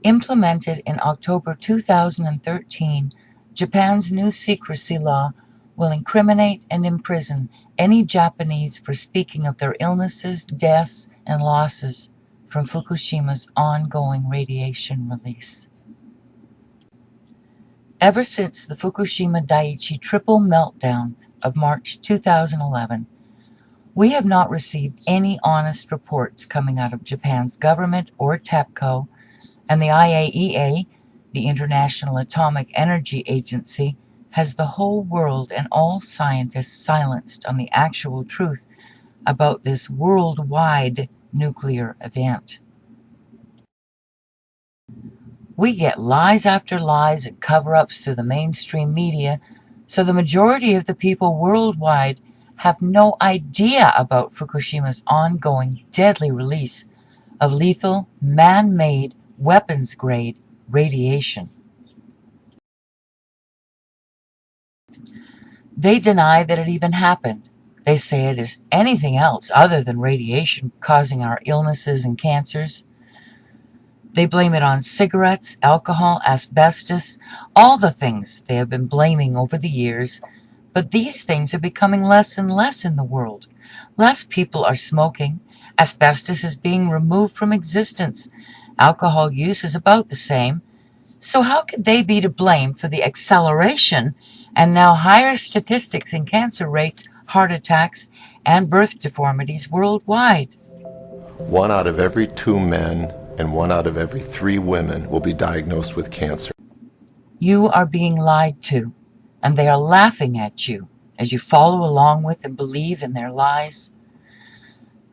Implemented in October 2013, Japan's new secrecy law will incriminate and imprison any Japanese for speaking of their illnesses, deaths, and losses from Fukushima's ongoing radiation release. Ever since the Fukushima Daiichi triple meltdown of March 2011, we have not received any honest reports coming out of Japan's government or TEPCO, and the IAEA, the International Atomic Energy Agency, has the whole world and all scientists silenced on the actual truth about this worldwide nuclear event. We get lies after lies and cover-ups through the mainstream media, so the majority of the people worldwide have no idea about Fukushima's ongoing deadly release of lethal, man-made, weapons-grade radiation. They deny that it even happened. They say it is anything else other than radiation causing our illnesses and cancers. They blame it on cigarettes, alcohol, asbestos, all the things they have been blaming over the years, but these things are becoming less and less in the world. Less people are smoking, asbestos is being removed from existence, alcohol use is about the same, so how could they be to blame for the acceleration and now higher statistics in cancer rates, heart attacks, and birth deformities worldwide? 1 out of every 2 men and 1 out of every 3 women will be diagnosed with cancer. You are being lied to, and they are laughing at you as you follow along with and believe in their lies.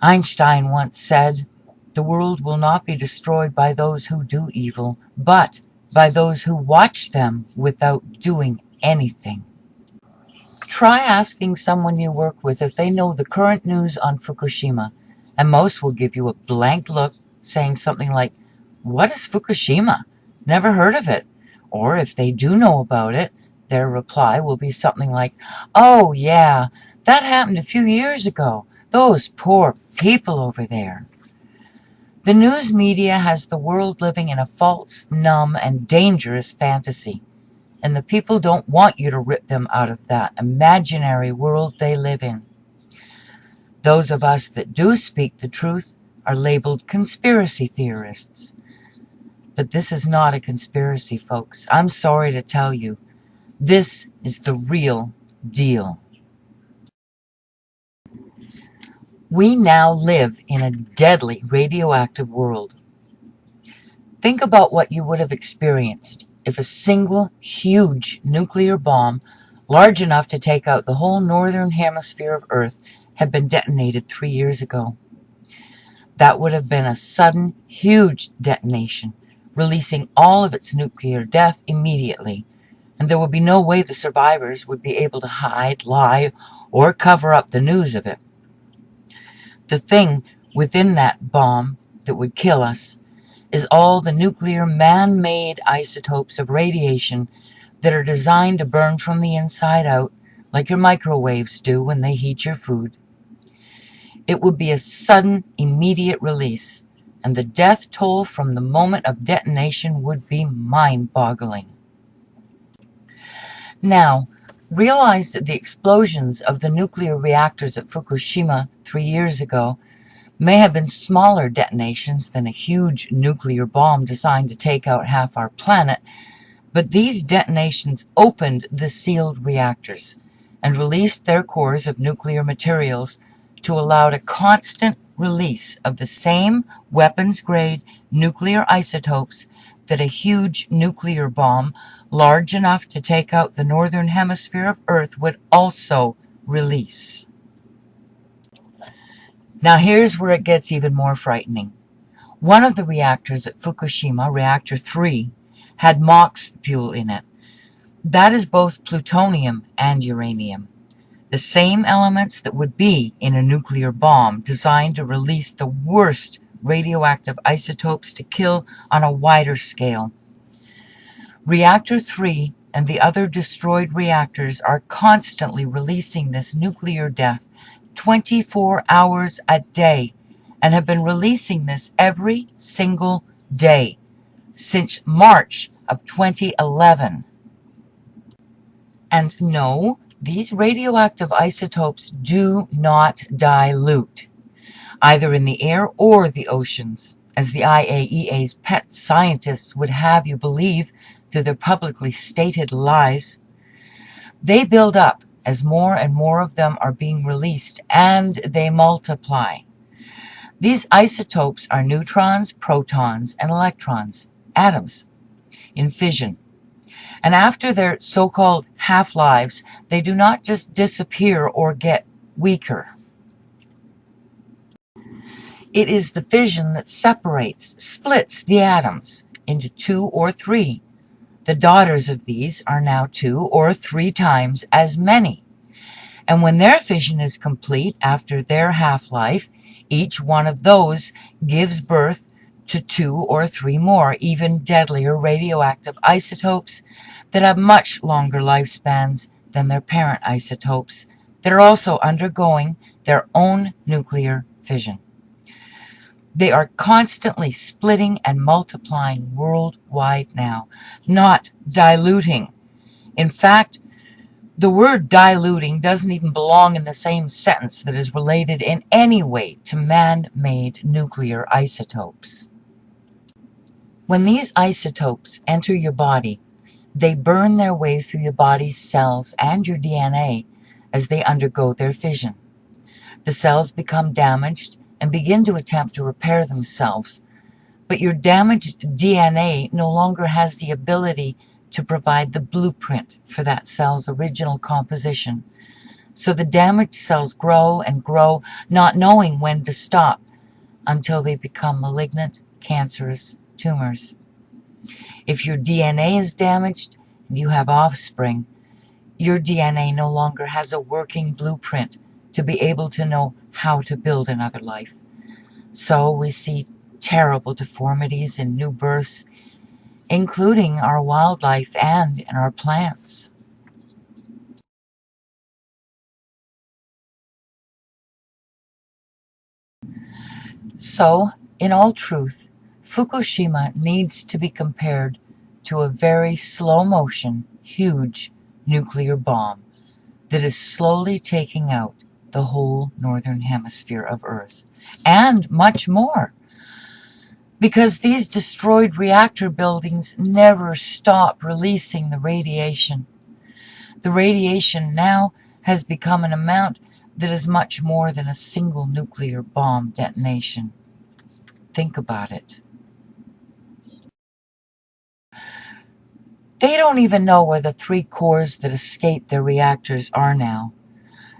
Einstein once said, "The world will not be destroyed by those who do evil, but by those who watch them without doing anything." Try asking someone you work with if they know the current news on Fukushima, and most will give you a blank look saying something like, "What is Fukushima? Never heard of it." Or if they do know about it, their reply will be something like, "Oh yeah, that happened a few years ago. Those poor people over there." The news media has the world living in a false, numb, and dangerous fantasy, and the people don't want you to rip them out of that imaginary world they live in. Those of us that do speak the truth are labeled conspiracy theorists. But this is not a conspiracy, folks. I'm sorry to tell you. This is the real deal. We now live in a deadly radioactive world. Think about what you would have experienced if a single huge nuclear bomb, large enough to take out the whole northern hemisphere of Earth, had been detonated 3 years ago. That would have been a sudden, huge detonation, releasing all of its nuclear death immediately, and there would be no way the survivors would be able to hide, lie, or cover up the news of it. The thing within that bomb that would kill us is all the nuclear man-made isotopes of radiation that are designed to burn from the inside out, like your microwaves do when they heat your food. It would be a sudden, immediate release, and the death toll from the moment of detonation would be mind-boggling. Now, realize that the explosions of the nuclear reactors at Fukushima 3 years ago may have been smaller detonations than a huge nuclear bomb designed to take out half our planet, but these detonations opened the sealed reactors and released their cores of nuclear materials to allow a constant release of the same weapons-grade nuclear isotopes that a huge nuclear bomb large enough to take out the northern hemisphere of Earth would also release. Now here's where it gets even more frightening. One of the reactors at Fukushima, Reactor 3, had MOX fuel in it. That is both plutonium and uranium, the same elements that would be in a nuclear bomb designed to release the worst radioactive isotopes to kill on a wider scale. Reactor 3 and the other destroyed reactors are constantly releasing this nuclear death 24 hours a day and have been releasing this every single day since March of 2011. And no, these radioactive isotopes do not dilute, either in the air or the oceans, as the IAEA's pet scientists would have you believe through their publicly stated lies. They build up as more and more of them are being released, and they multiply. These isotopes are neutrons, protons, and electrons, atoms, in fission. And after their so-called half-lives, they do not just disappear or get weaker. It is the fission that splits the atoms into 2 or 3. The daughters of these are now 2 or 3 times as many. And when their fission is complete after their half-life, each one of those gives birth to 2 or 3 more, even deadlier radioactive isotopes that have much longer lifespans than their parent isotopes that are also undergoing their own nuclear fission. They are constantly splitting and multiplying worldwide now, not diluting. In fact, the word diluting doesn't even belong in the same sentence that is related in any way to man-made nuclear isotopes. When these isotopes enter your body, they burn their way through your body's cells and your DNA as they undergo their fission. The cells become damaged and begin to attempt to repair themselves, but your damaged DNA no longer has the ability to provide the blueprint for that cell's original composition. So the damaged cells grow and grow, not knowing when to stop, until they become malignant, cancerous tumors. If your DNA is damaged and you have offspring, your DNA no longer has a working blueprint to be able to know how to build another life. So we see terrible deformities in new births, including our wildlife and in our plants. So, in all truth, Fukushima needs to be compared to a very slow-motion, huge nuclear bomb that is slowly taking out the whole northern hemisphere of Earth, and much more, because these destroyed reactor buildings never stop releasing the radiation. The radiation now has become an amount that is much more than a single nuclear bomb detonation. Think about it. They don't even know where the 3 cores that escaped their reactors are now,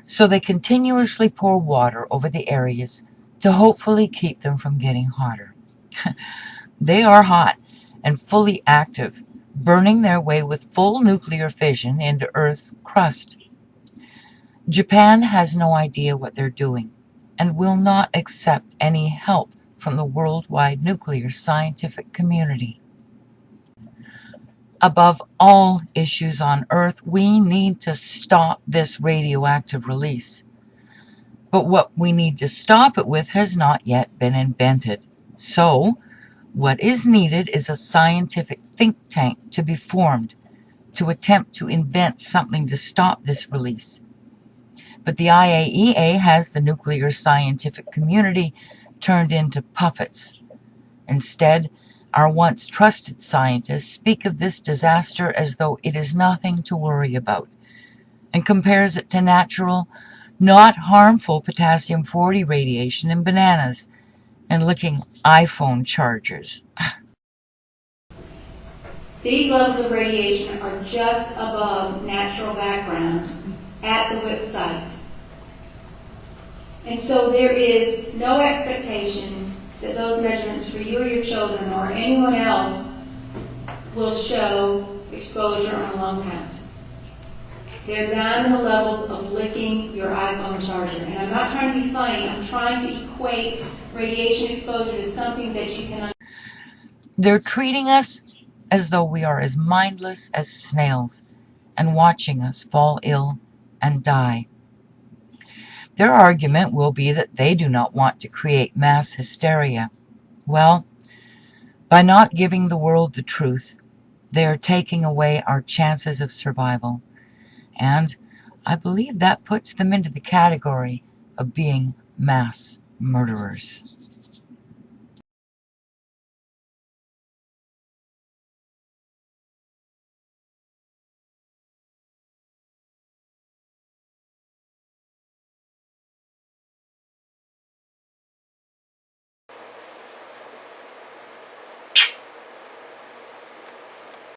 so they continuously pour water over the areas to hopefully keep them from getting hotter. They are hot and fully active, burning their way with full nuclear fission into Earth's crust. Japan has no idea what they're doing and will not accept any help from the worldwide nuclear scientific community. Above all issues on Earth, we need to stop this radioactive release. But what we need to stop it with has not yet been invented. So, what is needed is a scientific think tank to be formed to attempt to invent something to stop this release. But the IAEA has the nuclear scientific community turned into puppets. Instead, our once trusted scientists speak of this disaster as though it is nothing to worry about, and compares it to natural, not harmful potassium-40 radiation in bananas and licking iPhone chargers. These levels of radiation are just above natural background at the WIP site. And so there is no expectation that those measurements for you or your children or anyone else will show exposure on a lung count. They're down in the levels of licking your iPhone charger. And I'm not trying to be funny, I'm trying to equate radiation exposure to something that you can. They're treating us as though we are as mindless as snails and watching us fall ill and die. Their argument will be that they do not want to create mass hysteria. Well, By not giving the world the truth, they are taking away our chances of survival. And I believe that puts them into the category of being mass murderers.